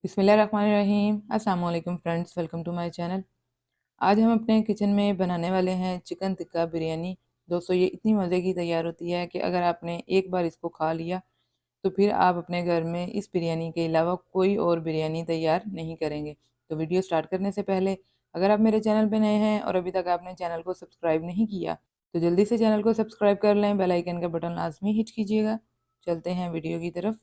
बिस्मिल्लाहिर्रहमानिर्रहीम। अस्सलाम वालेकुम friends, welcome to my channel. आज हम अपने किचन में बनाने वाले हैं चिकन टिक्का बिरयानी। दोस्तों, ये इतनी मज़े की तैयार होती है कि अगर आपने एक बार इसको खा लिया तो फिर आप अपने घर में इस बिरयानी के अलावा कोई और बिरयानी तैयार नहीं करेंगे। तो वीडियो स्टार्ट करने से पहले अगर आप मेरे चैनल पर नए हैं और अभी तक आपने चैनल को सब्सक्राइब नहीं किया तो जल्दी से चैनल को सब्सक्राइब कर लें, बेल आइकन का बटन लाजमी हिट कीजिएगा। चलते हैं वीडियो की तरफ।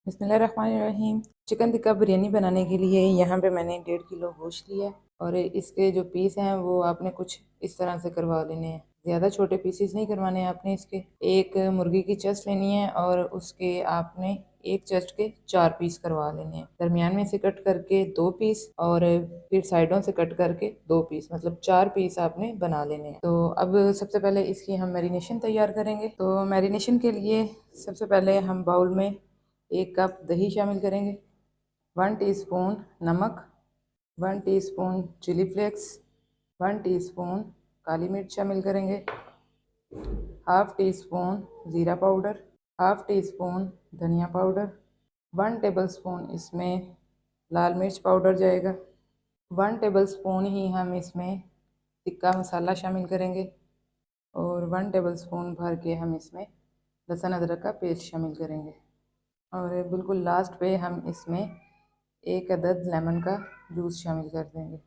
बिस्मिल्लाहिर्रहमानिर्रहीम। चिकन टिक्का बिरयानी बनाने के लिए यहाँ पे मैंने 1.5 किलो गोश्त लिया है और इसके जो पीस हैं वो आपने कुछ इस तरह से करवा लेने हैं। ज़्यादा छोटे पीसेस नहीं करवाने हैं आपने इसके। एक मुर्गी की चस्ट लेनी है और उसके आपने एक चस्ट के 4 पीस करवा लेने हैं। दरमियान में से कट करके 2 पीस और फिर साइडों से कट करके 2 पीस, मतलब 4 पीस आपने बना लेने हैं। तो अब सबसे पहले इसकी हम मैरिनेशन तैयार करेंगे। तो मैरिनेशन के लिए सबसे पहले हम बाउल में 1 कप दही शामिल करेंगे, 1 टीस्पून नमक, 1 टीस्पून चिली फ्लेक्स, 1 टीस्पून काली मिर्च शामिल करेंगे, हाफ टी स्पून ज़ीरा पाउडर, हाफ टी स्पून धनिया पाउडर, 1 टेबलस्पून इसमें लाल मिर्च पाउडर जाएगा, 1 टेबलस्पून ही हम इसमें टिक्का मसाला शामिल करेंगे और 1 टेबलस्पून भर के हम इसमें लहसुन अदरक का पेस्ट शामिल करेंगे और बिल्कुल लास्ट पे हम इसमें 1 अदद लेमन का जूस शामिल कर देंगे।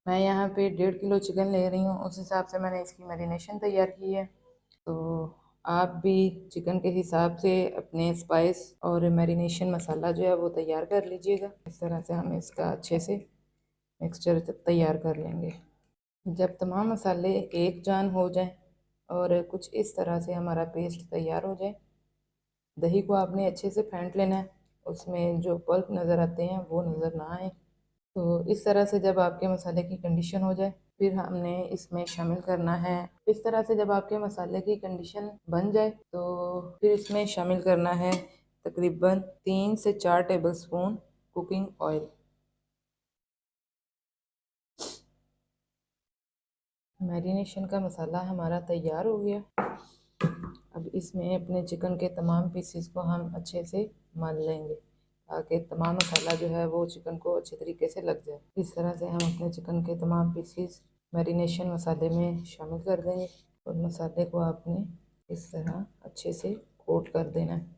मैं यहाँ पे 1.5 किलो चिकन ले रही हूँ, उस हिसाब से मैंने इसकी मैरिनेशन तैयार की है। तो आप भी चिकन के हिसाब से अपने स्पाइस और मैरिनेशन मसाला जो है वो तैयार कर लीजिएगा। इस तरह से हम इसका अच्छे से मिक्सचर तैयार कर लेंगे। जब तमाम मसाले एक जान हो जाएं और कुछ इस तरह से हमारा पेस्ट तैयार हो जाए, दही को आपने अच्छे से फेंट लेना है, उसमें जो पल्प नज़र आते हैं वो नज़र ना आए। तो इस तरह से जब आपके मसाले की कंडीशन हो जाए फिर हमने इसमें शामिल करना है। इस तरह से जब आपके मसाले की कंडीशन बन जाए तो फिर इसमें शामिल करना है तकरीबन 3 से 4 टेबलस्पून कुकिंग ऑयल। मैरिनेशन का मसाला हमारा तैयार हो गया। अब इसमें अपने चिकन के तमाम पीसेस को हम अच्छे से मल लेंगे ताकि तमाम मसाला जो है वो चिकन को अच्छे तरीके से लग जाए। इस तरह से हम अपने चिकन के तमाम पीसेस मैरिनेशन मसाले में शामिल कर देंगे और मसाले को आपने इस तरह अच्छे से कोट कर देना है।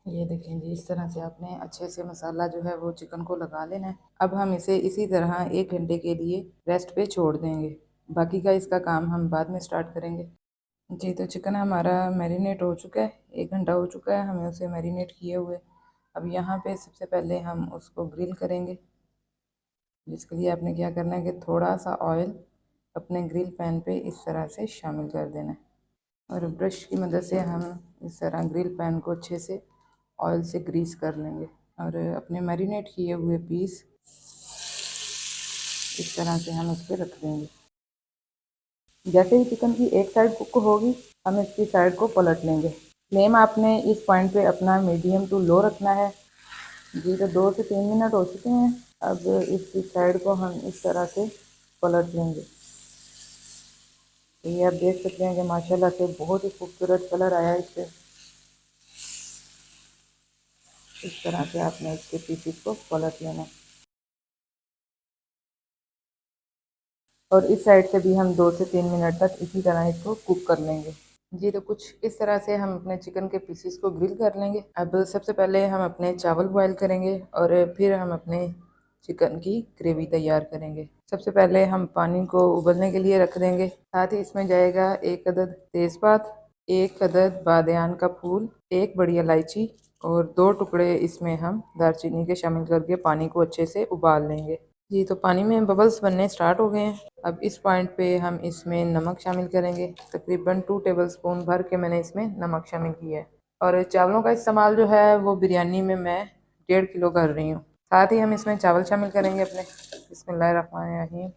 ये देखें जी, इस तरह से आपने अच्छे से मसाला जो है वो चिकन को लगा लेना है। अब हम इसे इसी तरह 1 घंटे के लिए रेस्ट पे छोड़ देंगे। बाकी का इसका काम हम बाद में स्टार्ट करेंगे। जी, तो चिकन हमारा मैरिनेट हो चुका है, 1 घंटा हो चुका है हमें उसे मैरिनेट किए हुए। अब यहाँ पे सबसे पहले हम उसको ग्रिल करेंगे, जिसके लिए आपने क्या करना है कि थोड़ा सा ऑयल अपने ग्रिल पैन पे इस तरह से शामिल कर देना है और ब्रश की मदद से हम इस तरह ग्रिल पैन को अच्छे से ऑयल से ग्रीस कर लेंगे और अपने मैरिनेट किए हुए पीस इस तरह से हम इस पर रख देंगे। जैसे ही चिकन की एक साइड कुक होगी हम इसकी साइड को पलट लेंगे। फ्लेम आपने इस पॉइंट पे अपना मीडियम टू लो रखना है। जी, तो 2 से 3 मिनट हो चुके हैं। अब इसकी साइड को हम इस तरह से पलट लेंगे। ये आप देख सकते हैं कि माशाल्लाह से बहुत ही खूबसूरत कलर आया है इससे। इस तरह से आपने इसके पीसेस को पलट लेना और इस साइड से भी हम 2 से 3 मिनट तक इसी तरह इसको कुक कर लेंगे। जी, तो कुछ इस तरह से हम अपने चिकन के पीसेस को ग्रिल कर लेंगे। अब सबसे पहले हम अपने चावल बॉयल करेंगे और फिर हम अपने चिकन की ग्रेवी तैयार करेंगे। सबसे पहले हम पानी को उबलने के लिए रख देंगे। साथ ही इसमें जाएगा 1 अदद तेज़पात, 1 अदद बादियान का फूल, 1 बड़ी इलायची और 2 टुकड़े इसमें हम दालचीनी के शामिल करके पानी को अच्छे से उबाल लेंगे। जी, तो पानी में बबल्स बनने स्टार्ट हो गए हैं। अब इस पॉइंट पे हम इसमें नमक शामिल करेंगे। तकरीबन 2 टेबलस्पून भर के मैंने इसमें नमक शामिल किया है और चावलों का इस्तेमाल जो है वो बिरयानी में मैं 1.5 किलो कर रही हूँ। साथ ही हम इसमें चावल शामिल करेंगे अपने। बिस्मिल्लाहिर्रहमानिर्रहीम।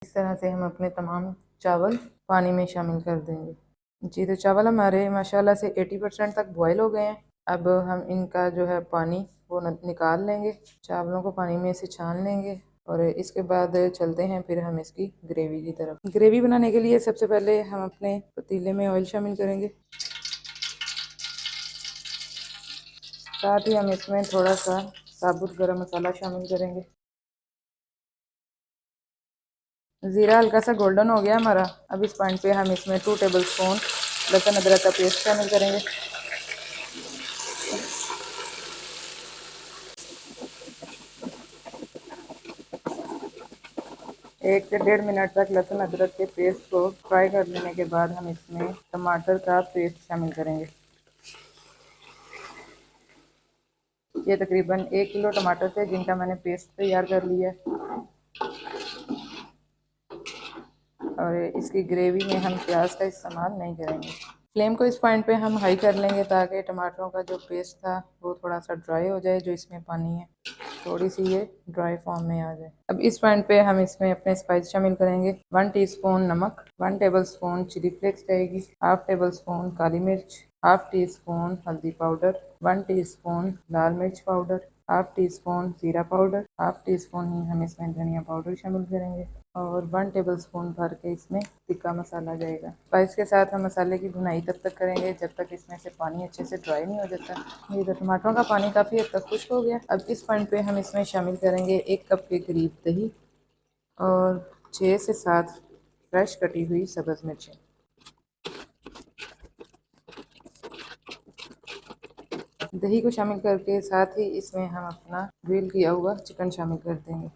इस तरह से हम अपने तमाम चावल पानी में शामिल कर देंगे। जी, तो चावल हमारे माशाल्लाह से 80% तक बॉयल हो गए हैं। अब हम इनका जो है पानी वो निकाल लेंगे, चावलों को पानी में से छान लेंगे और इसके बाद चलते हैं फिर हम इसकी ग्रेवी की तरफ। ग्रेवी बनाने के लिए सबसे पहले हम अपने पतीले में ऑयल शामिल करेंगे, साथ ही हम इसमें थोड़ा सा साबुत गरम मसाला शामिल करेंगे। ज़ीरा हल्का सा गोल्डन हो गया हमारा। अब इस पॉइंट पे हम इसमें 2 टेबल स्पून लहसुन अदरक का पेस्ट शामिल करेंगे। 1 से 1.5 मिनट तक लहसुन अदरक के पेस्ट को फ्राई कर लेने के बाद हम इसमें टमाटर का पेस्ट शामिल करेंगे। ये तकरीबन 1 किलो टमाटर थे जिनका मैंने पेस्ट तैयार कर लिया है और इसकी ग्रेवी में हम प्याज का इस्तेमाल नहीं करेंगे। फ्लेम को इस पॉइंट पे हम हाई कर लेंगे ताकि टमाटरों का जो पेस्ट था वो थोड़ा सा ड्राई हो जाए, जो इसमें पानी है थोड़ी सी ये ड्राई फॉर्म में आ जाए। अब इस पॉइंट पे हम इसमें अपने स्पाइस शामिल करेंगे। 1 टीस्पून नमक, 1 टेबल स्पून चिली फ्लेक्स जाएगी, हाफ टेबल स्पून काली मिर्च, हाफ टी स्पून हल्दी पाउडर, 1 टीस्पून लाल मिर्च पाउडर, हाफ टी स्पून जीरा पाउडर, हाफ टी स्पून ही हम इसमें धनिया पाउडर शामिल करेंगे और 1 टेबल स्पून भर के इसमें टिक्का मसाला जाएगा। स्पाइस के साथ हम मसाले की भुनाई तब तक करेंगे जब तक इसमें से पानी अच्छे से ड्राई नहीं हो जाता। ये तो टमाटरों का पानी काफ़ी हद तक खुश्क हो गया। अब इस पॉइंट पे हम इसमें शामिल करेंगे 1 कप के करीब दही और 6 से 7 फ्रेश कटी हुई सब्ज़ मिर्चें। दही को शामिल करके साथ ही इसमें हम अपना ग्रिल किया हुआ चिकन शामिल कर देंगे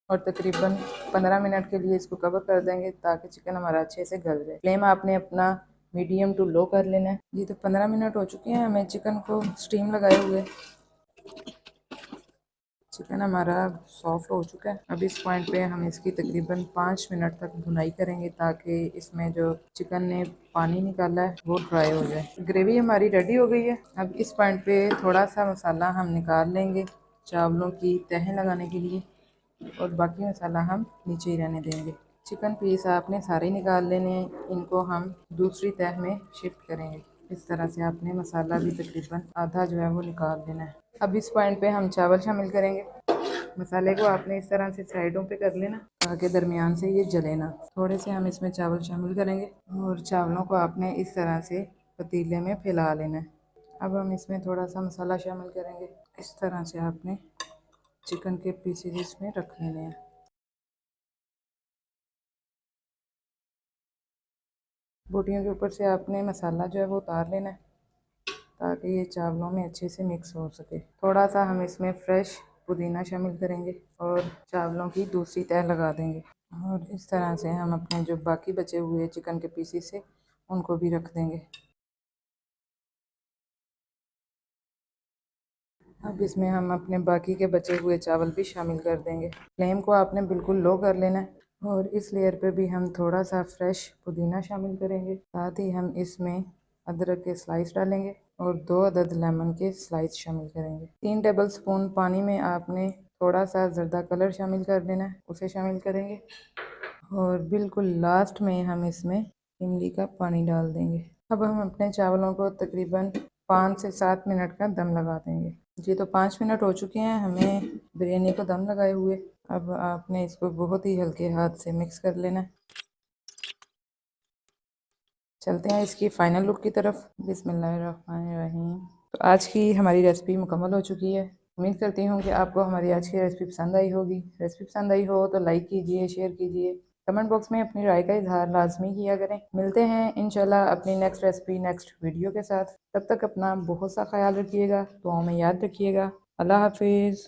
और तकरीबन 15 मिनट के लिए इसको कवर कर देंगे ताकि चिकन हमारा अच्छे से गल जाए। फ्लेम आपने अपना मीडियम टू लो कर लेना है। जी तो 15 मिनट हो चुके हैं हमें चिकन को स्टीम लगाए हुए। चिकन हमारा सॉफ्ट हो चुका है। अब इस पॉइंट पे हम इसकी तकरीबन 5 मिनट तक भुनाई करेंगे ताकि इसमें जो चिकन ने पानी निकाला है वो ड्राई हो जाए। ग्रेवी हमारी रेडी हो गई है। अब इस पॉइंट पे थोड़ा सा मसाला हम निकाल लेंगे चावलों की तह लगाने के लिए और बाकी मसाला हम नीचे ही रहने देंगे। चिकन पीस आपने सारे निकाल लेने हैं, इनको हम दूसरी तह में शिफ्ट करेंगे। इस तरह से आपने मसाला भी तकरीबन आधा जो है वो निकाल लेना है। अब इस पॉइंट पे हम चावल शामिल करेंगे। मसाले को आपने इस तरह से साइडों पे कर लेना ताकि दरमियान से ये जले ना। थोड़े से हम इसमें चावल शामिल करेंगे और चावलों को आपने इस तरह से पतीले में फैला लेना है। अब हम इसमें थोड़ा सा मसाला शामिल करेंगे। इस तरह से आपने चिकन के पीसेज इसमें रख लेने हैं। बोटियों के ऊपर से आपने मसाला जो है वो उतार लेना है ताकि ये चावलों में अच्छे से मिक्स हो सके। थोड़ा सा हम इसमें फ्रेश पुदीना शामिल करेंगे और चावलों की दूसरी तह लगा देंगे और इस तरह से हम अपने जो बाकी बचे हुए चिकन के पीसेस से उनको भी रख देंगे। अब इसमें हम अपने बाकी के बचे हुए चावल भी शामिल कर देंगे। फ्लेम को आपने बिल्कुल लो कर लेना है और इस लेयर पे भी हम थोड़ा सा फ्रेश पुदीना शामिल करेंगे। साथ ही हम इसमें अदरक के स्लाइस डालेंगे और 2 अदद लेमन के स्लाइस शामिल करेंगे। 3 टेबल स्पून पानी में आपने थोड़ा सा जर्दा कलर शामिल कर देना है, उसे शामिल करेंगे और बिल्कुल लास्ट में हम इसमें इमली का पानी डाल देंगे। अब हम अपने चावलों को तकरीबन 5 से 7 मिनट का दम लगा देंगे। जी तो 5 मिनट हो चुके हैं हमें बिरयानी को दम लगाए हुए। अब आपने इसको बहुत ही हल्के हाथ से मिक्स कर लेना है। चलते हैं इसकी फ़ाइनल लुक की तरफ। बिस्मिल्लाहिर्रहमानिर्रहीम। तो आज की हमारी रेसिपी मुकम्मल हो चुकी है। उम्मीद करती हूँ कि आपको हमारी आज की रेसिपी पसंद आई होगी। रेसिपी पसंद आई हो तो लाइक कीजिए, शेयर कीजिए, कमेंट बॉक्स में अपनी राय का इजहार लाजमी किया करें। मिलते हैं इंशाल्लाह अपनी नेक्स्ट रेसिपी नेक्स्ट वीडियो के साथ। तब तक अपना बहुत सा ख्याल रखिएगा, दुआओं में याद रखिएगा। अल्लाह हाफिज़।